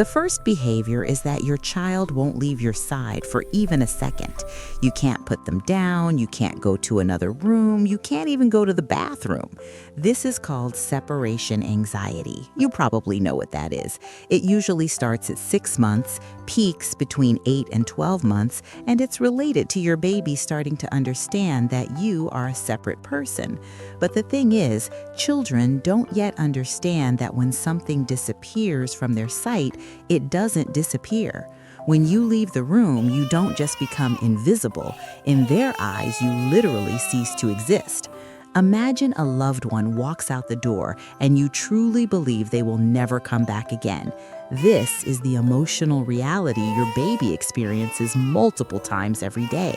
The first behavior is that your child won't leave your side for even a second. You can't put them down, you can't go to another room, you can't even go to the bathroom. This is called separation anxiety. You probably know what that is. It usually starts at 6 months, peaks between 8 and 12 months, and it's related to your baby starting to understand that you are a separate person. But the thing is, children don't yet understand that when something disappears from their sight, it doesn't disappear. When you leave the room, you don't just become invisible. In their eyes, you literally cease to exist. Imagine a loved one walks out the door and you truly believe they will never come back again. This is the emotional reality your baby experiences multiple times every day.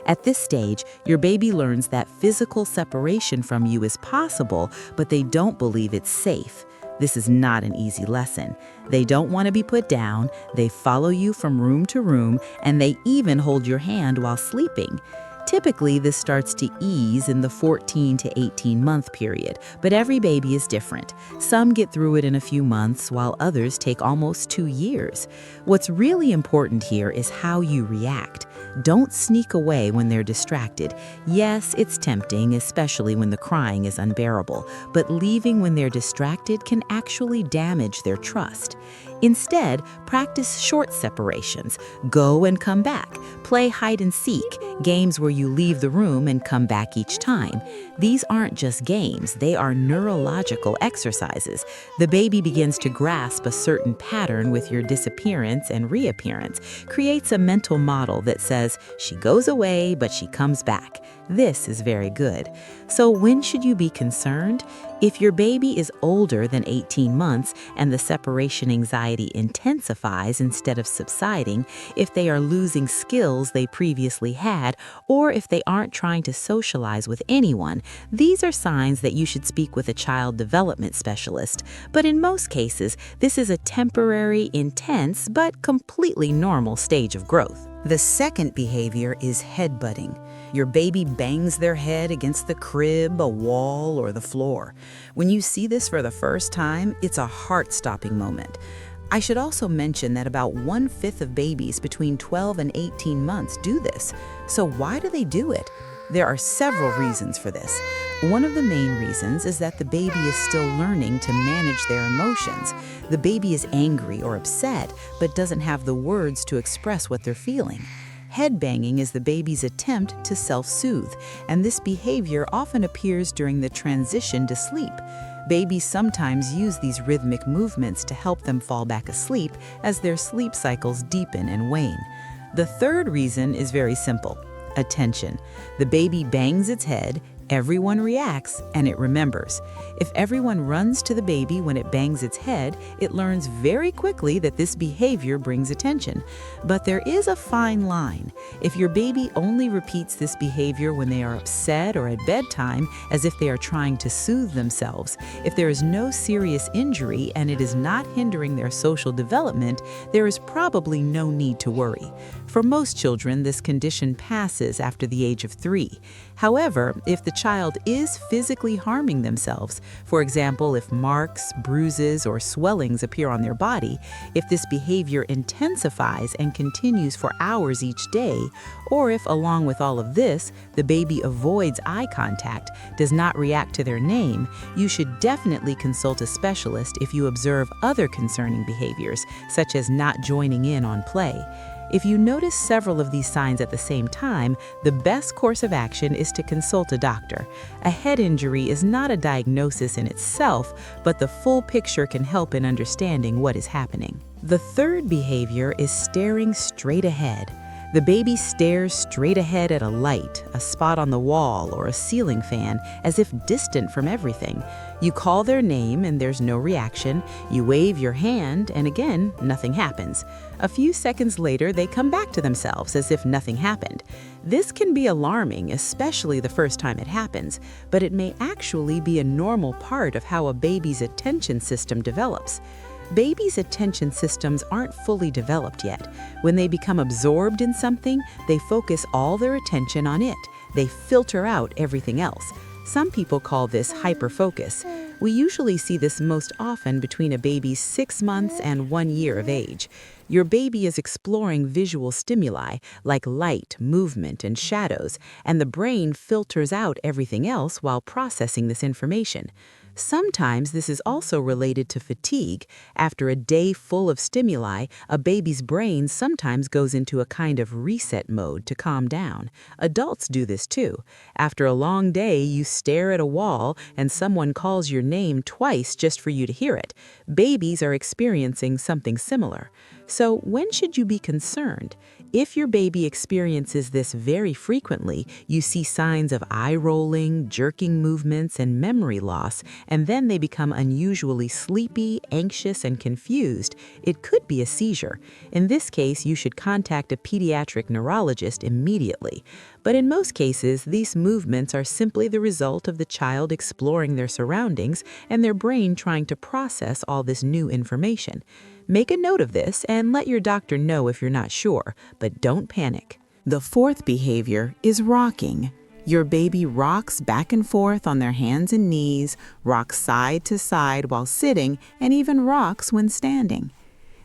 At this stage, your baby learns that physical separation from you is possible, but they don't believe it's safe. This is not an easy lesson. They don't want to be put down, they follow you from room to room, and they even hold your hand while sleeping. Typically, this starts to ease in the 14 to 18-month period, but every baby is different. Some get through it in a few months, while others take almost 2 years. What's really important here is how you react. Don't sneak away when they're distracted. Yes, it's tempting, especially when the crying is unbearable, but leaving when they're distracted can actually damage their trust. Instead, practice short separations. Go and come back. Play hide and seek, games where you leave the room and come back each time. These aren't just games, they are neurological exercises. The baby begins to grasp a certain pattern with your disappearance and reappearance, creates a mental model that says, she goes away, but she comes back. This is very good. So when should you be concerned? If your baby is older than 18 months and the separation anxiety intensifies instead of subsiding, if they are losing skills they previously had, or if they aren't trying to socialize with anyone, these are signs that you should speak with a child development specialist. But in most cases, this is a temporary, intense, but completely normal stage of growth. The second behavior is headbutting. Your baby bangs their head against the crib, a wall, or the floor. When you see this for the first time, it's a heart-stopping moment. I should also mention that about 1/5 of babies between 12 and 18 months do this. So why do they do it? There are several reasons for this. One of the main reasons is that the baby is still learning to manage their emotions. The baby is angry or upset, but doesn't have the words to express what they're feeling. Headbanging is the baby's attempt to self-soothe, and this behavior often appears during the transition to sleep. Babies sometimes use these rhythmic movements to help them fall back asleep as their sleep cycles deepen and wane. The third reason is very simple: attention. The baby bangs its head, everyone reacts, and it remembers. If everyone runs to the baby when it bangs its head, it learns very quickly that this behavior brings attention. But there is a fine line. If your baby only repeats this behavior when they are upset or at bedtime, as if they are trying to soothe themselves, if there is no serious injury and it is not hindering their social development, there is probably no need to worry. For most children, this condition passes after the age of 3. However, if the child is physically harming themselves, for example, if marks, bruises, or swellings appear on their body, if this behavior intensifies and continues for hours each day, or if, along with all of this, the baby avoids eye contact, does not react to their name, you should definitely consult a specialist if you observe other concerning behaviors, such as not joining in on play. If you notice several of these signs at the same time, the best course of action is to consult a doctor. A head injury is not a diagnosis in itself, but the full picture can help in understanding what is happening. The third behavior is staring straight ahead. The baby stares straight ahead at a light, a spot on the wall, or a ceiling fan, as if distant from everything. You call their name and there's no reaction. You wave your hand and again, nothing happens. A few seconds later, they come back to themselves as if nothing happened. This can be alarming, especially the first time it happens, but it may actually be a normal part of how a baby's attention system develops. Babies' attention systems aren't fully developed yet. When they become absorbed in something, they focus all their attention on it. They filter out everything else. Some people call this hyperfocus. We usually see this most often between a baby's 6 months and 1 year of age. Your baby is exploring visual stimuli like light, movement, and shadows, and the brain filters out everything else while processing this information. Sometimes this is also related to fatigue. After a day full of stimuli, a baby's brain sometimes goes into a kind of reset mode to calm down. Adults do this too. After a long day, you stare at a wall and someone calls your name twice just for you to hear it. Babies are experiencing something similar. So when should you be concerned? If your baby experiences this very frequently, you see signs of eye rolling, jerking movements, and memory loss, and then they become unusually sleepy, anxious, and confused, it could be a seizure. In this case, you should contact a pediatric neurologist immediately. But in most cases, these movements are simply the result of the child exploring their surroundings and their brain trying to process all this new information. Make a note of this and let your doctor know if you're not sure, but don't panic. The fourth behavior is rocking. Your baby rocks back and forth on their hands and knees, rocks side to side while sitting, and even rocks when standing.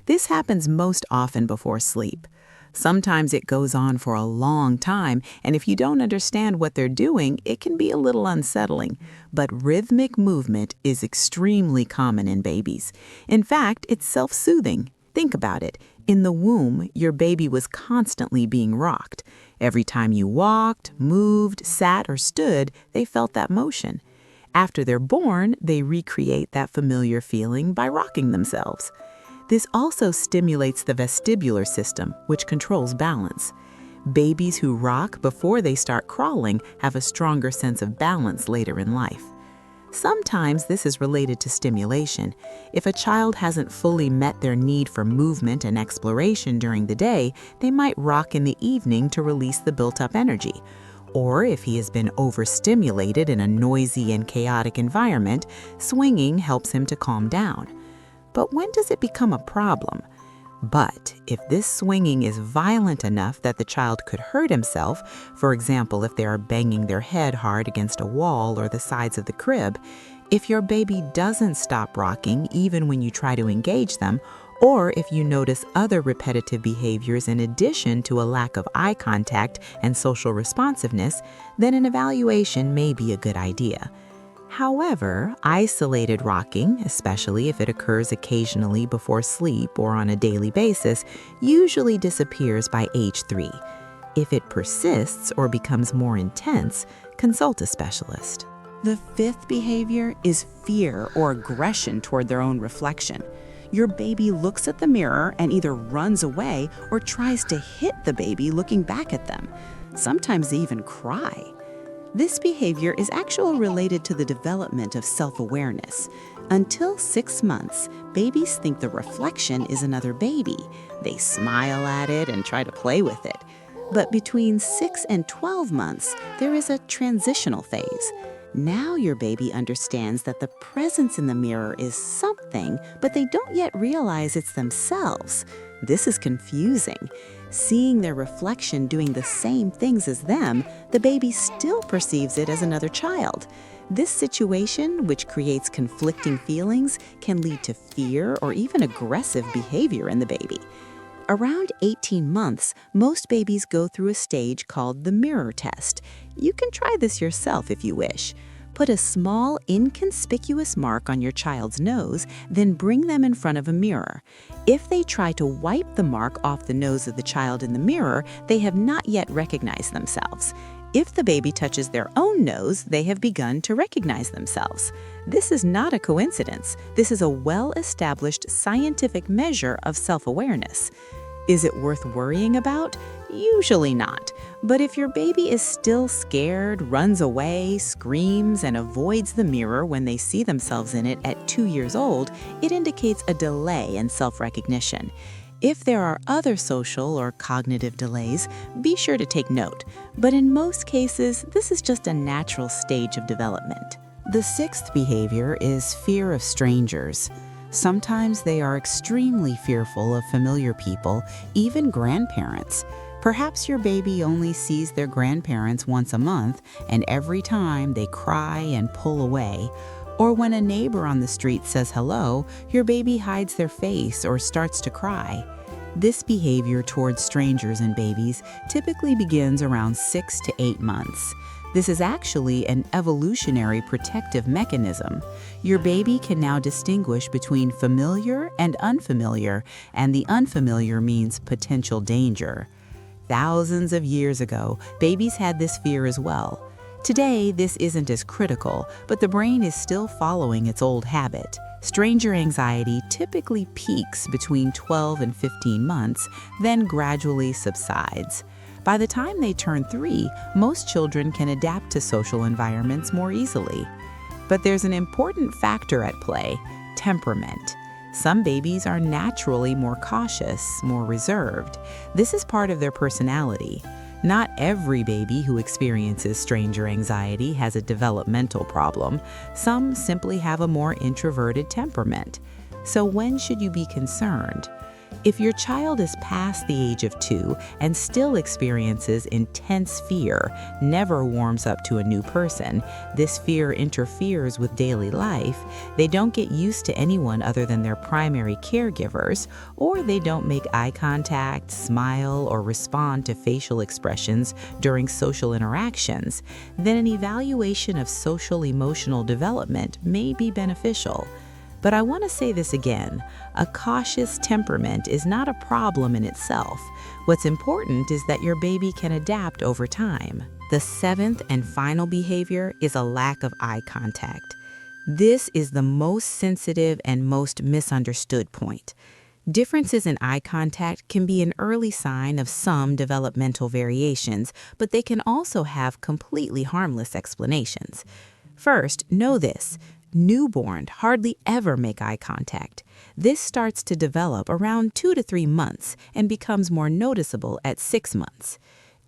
This happens most often before sleep. Sometimes it goes on for a long time, and if you don't understand what they're doing, it can be a little unsettling. But rhythmic movement is extremely common in babies. In fact, it's self-soothing. Think about it. In the womb, your baby was constantly being rocked. Every time you walked, moved, sat, or stood, they felt that motion. After they're born, they recreate that familiar feeling by rocking themselves. This also stimulates the vestibular system, which controls balance. Babies who rock before they start crawling have a stronger sense of balance later in life. Sometimes this is related to stimulation. If a child hasn't fully met their need for movement and exploration during the day, they might rock in the evening to release the built-up energy. Or if he has been overstimulated in a noisy and chaotic environment, swinging helps him to calm down. But when does it become a problem? But if this swinging is violent enough that the child could hurt himself, for example, if they are banging their head hard against a wall or the sides of the crib, if your baby doesn't stop rocking even when you try to engage them, or if you notice other repetitive behaviors in addition to a lack of eye contact and social responsiveness, then an evaluation may be a good idea. However, isolated rocking, especially if it occurs occasionally before sleep or on a daily basis, usually disappears by age 3. If it persists or becomes more intense, consult a specialist. The fifth behavior is fear or aggression toward their own reflection. Your baby looks at the mirror and either runs away or tries to hit the baby looking back at them. Sometimes they even cry. This behavior is actually related to the development of self-awareness. Until 6 months, babies think the reflection is another baby. They smile at it and try to play with it. But between 6 and 12 months, there is a transitional phase. Now your baby understands that the presence in the mirror is something, but they don't yet realize it's themselves. This is confusing. Seeing their reflection doing the same things as them, the baby still perceives it as another child. This situation, which creates conflicting feelings, can lead to fear or even aggressive behavior in the baby. Around 18 months, most babies go through a stage called the mirror test. You can try this yourself if you wish. Put a small, inconspicuous mark on your child's nose, then bring them in front of a mirror. If they try to wipe the mark off the nose of the child in the mirror, they have not yet recognized themselves. If the baby touches their own nose, they have begun to recognize themselves. This is not a coincidence. This is a well-established scientific measure of self-awareness. Is it worth worrying about? Usually not. But if your baby is still scared, runs away, screams, and avoids the mirror when they see themselves in it at 2 years old, it indicates a delay in self-recognition. If there are other social or cognitive delays, be sure to take note. But in most cases, this is just a natural stage of development. The sixth behavior is fear of strangers. Sometimes they are extremely fearful of familiar people, even grandparents. Perhaps your baby only sees their grandparents once a month, and every time they cry and pull away. Or when a neighbor on the street says hello, your baby hides their face or starts to cry. This behavior towards strangers and babies typically begins around 6 to 8 months. This is actually an evolutionary protective mechanism. Your baby can now distinguish between familiar and unfamiliar, and the unfamiliar means potential danger. Thousands of years ago, babies had this fear as well. Today, this isn't as critical, but the brain is still following its old habit. Stranger anxiety typically peaks between 12 and 15 months, then gradually subsides. By the time they turn 3, most children can adapt to social environments more easily. But there's an important factor at play: temperament. Some babies are naturally more cautious, more reserved. This is part of their personality. Not every baby who experiences stranger anxiety has a developmental problem. Some simply have a more introverted temperament. So when should you be concerned? If your child is past the age of 2 and still experiences intense fear, never warms up to a new person, this fear interferes with daily life, they don't get used to anyone other than their primary caregivers, or they don't make eye contact, smile, or respond to facial expressions during social interactions, then an evaluation of social-emotional development may be beneficial. But I want to say this again, a cautious temperament is not a problem in itself. What's important is that your baby can adapt over time. The 7th and final behavior is a lack of eye contact. This is the most sensitive and most misunderstood point. Differences in eye contact can be an early sign of some developmental variations, but they can also have completely harmless explanations. First, know this. Newborns hardly ever make eye contact. This starts to develop around 2 to 3 months and becomes more noticeable at 6 months.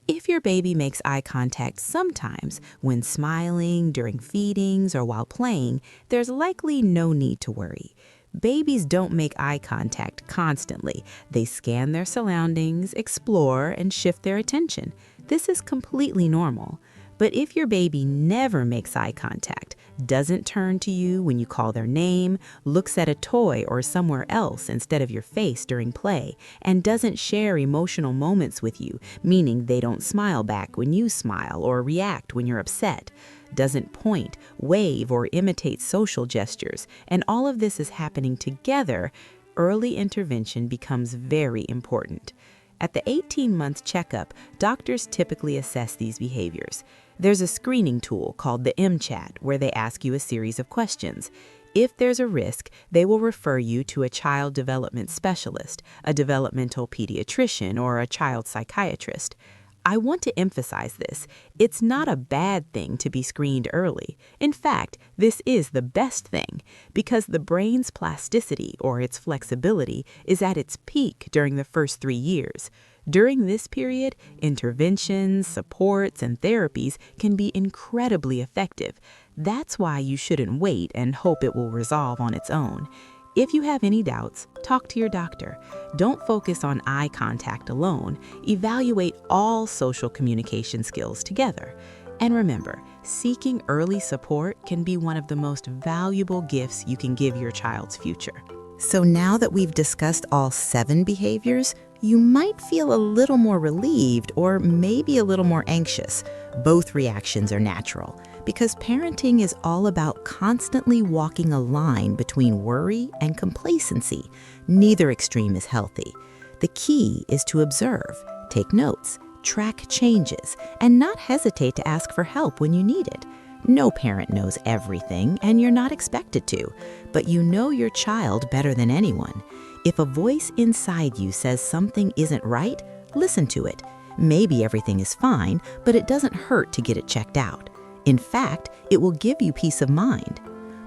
If your baby makes eye contact sometimes, when smiling, during feedings, or while playing, there's likely no need to worry. Babies don't make eye contact constantly. They scan their surroundings, explore, and shift their attention. This is completely normal. But if your baby never makes eye contact, doesn't turn to you when you call their name, looks at a toy or somewhere else instead of your face during play, and doesn't share emotional moments with you, meaning they don't smile back when you smile or react when you're upset, doesn't point, wave, or imitate social gestures, and all of this is happening together, early intervention becomes very important. At the 18-month checkup, doctors typically assess these behaviors. There's a screening tool called the MCHAT where they ask you a series of questions. If there's a risk, they will refer you to a child development specialist, a developmental pediatrician, or a child psychiatrist. I want to emphasize this. It's not a bad thing to be screened early. In fact, this is the best thing because the brain's plasticity, or its flexibility, is at its peak during the first 3 years. During this period, interventions, supports, and therapies can be incredibly effective. That's why you shouldn't wait and hope it will resolve on its own. If you have any doubts, talk to your doctor. Don't focus on eye contact alone. Evaluate all social communication skills together. And remember, seeking early support can be one of the most valuable gifts you can give your child's future. So now that we've discussed all 7 behaviors, you might feel a little more relieved or maybe a little more anxious. Both reactions are natural because parenting is all about constantly walking a line between worry and complacency. Neither extreme is healthy. The key is to observe, take notes, track changes, and not hesitate to ask for help when you need it. No parent knows everything, and you're not expected to, but you know your child better than anyone. If a voice inside you says something isn't right, listen to it. Maybe everything is fine, but it doesn't hurt to get it checked out. In fact, it will give you peace of mind.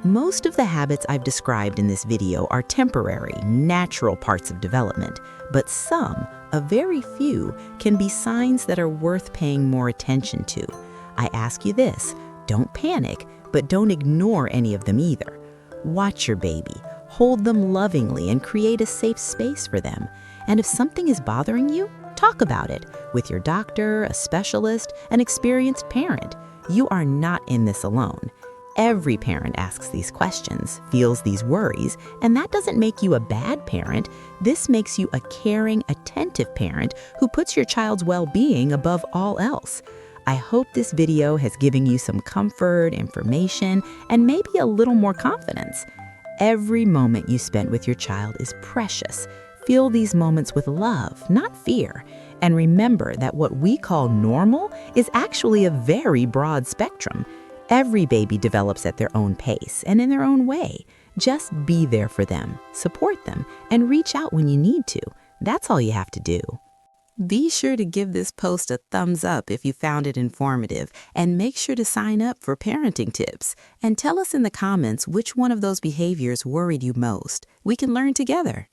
Most of the habits I've described in this video are temporary, natural parts of development, but some, a very few, can be signs that are worth paying more attention to. I ask you this, don't panic, but don't ignore any of them either. Watch your baby, hold them lovingly, and create a safe space for them. And if something is bothering you, talk Talk about it with your doctor, a specialist, an experienced parent. You are not in this alone. Every parent asks these questions, feels these worries, and that doesn't make you a bad parent. This makes you a caring, attentive parent who puts your child's well-being above all else. I hope this video has given you some comfort, information, and maybe a little more confidence. Every moment you spend with your child is precious. Fill these moments with love, not fear. And remember that what we call normal is actually a very broad spectrum. Every baby develops at their own pace and in their own way. Just be there for them, support them, and reach out when you need to. That's all you have to do. Be sure to give this post a thumbs up if you found it informative, and make sure to sign up for parenting tips. And tell us in the comments which one of those behaviors worried you most. We can learn together.